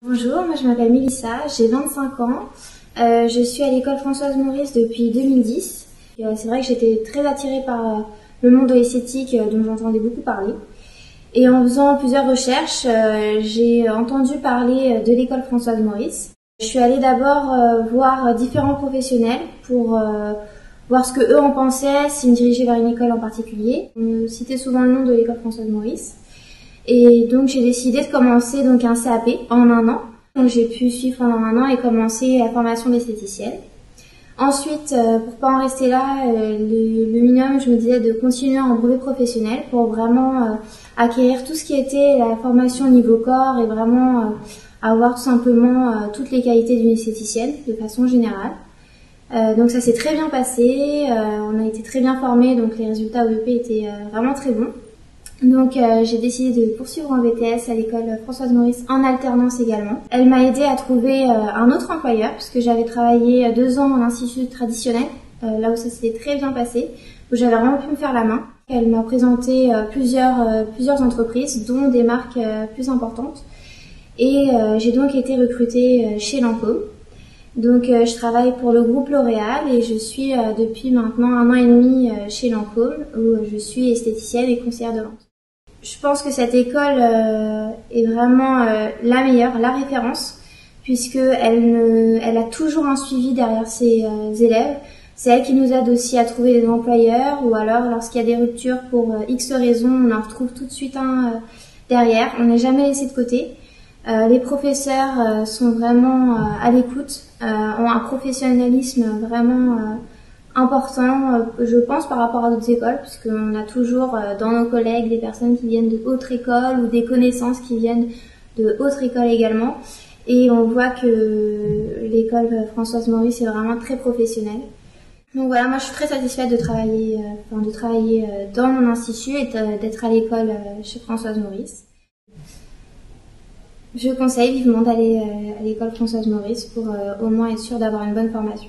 Bonjour, moi je m'appelle Mélissa, j'ai 25 ans. Je suis à l'école Françoise Maurice depuis 2010. C'est vrai que j'étais très attirée par le monde de l'esthétique dont j'entendais beaucoup parler. Et en faisant plusieurs recherches, j'ai entendu parler de l'école Françoise Maurice. Je suis allée d'abord voir différents professionnels pour voir ce que eux en pensaient, s'ils me dirigeaient vers une école en particulier. On citait souvent le nom de l'école Françoise Maurice. Et donc j'ai décidé de commencer donc un CAP en un an. Donc j'ai pu suivre pendant un an et commencer la formation d'esthéticienne. Ensuite, pour pas en rester là, le minimum, je me disais de continuer en brevet professionnel pour vraiment acquérir tout ce qui était la formation au niveau corps et vraiment avoir tout simplement toutes les qualités d'une esthéticienne de façon générale. Donc ça s'est très bien passé, on a été très bien formés, donc les résultats OEP étaient vraiment très bons. Donc j'ai décidé de poursuivre en BTS à l'école Françoise Maurice en alternance également. Elle m'a aidé à trouver un autre employeur puisque j'avais travaillé 2 ans en institut traditionnel, là où ça s'était très bien passé, où j'avais vraiment pu me faire la main. Elle m'a présenté plusieurs entreprises, dont des marques plus importantes. Et j'ai donc été recrutée chez Lancôme. Donc je travaille pour le groupe L'Oréal et je suis depuis maintenant 1 an et demi chez Lancôme où je suis esthéticienne et conseillère de vente. Je pense que cette école est vraiment la meilleure, la référence, puisque elle a toujours un suivi derrière ses élèves. C'est elle qui nous aide aussi à trouver des employeurs, ou alors lorsqu'il y a des ruptures pour X raisons, on en retrouve tout de suite un derrière. On n'est jamais laissé de côté. Les professeurs sont vraiment à l'écoute, ont un professionnalisme vraiment important, je pense, par rapport à d'autres écoles, puisqu'on a toujours dans nos collègues des personnes qui viennent de autres écoles ou des connaissances qui viennent de autres écoles également. Et on voit que l'école Françoise Maurice est vraiment très professionnelle. Donc voilà, moi je suis très satisfaite de travailler dans mon institut et d'être à l'école chez Françoise Maurice. Je conseille vivement d'aller à l'école Françoise Maurice pour au moins être sûr d'avoir une bonne formation.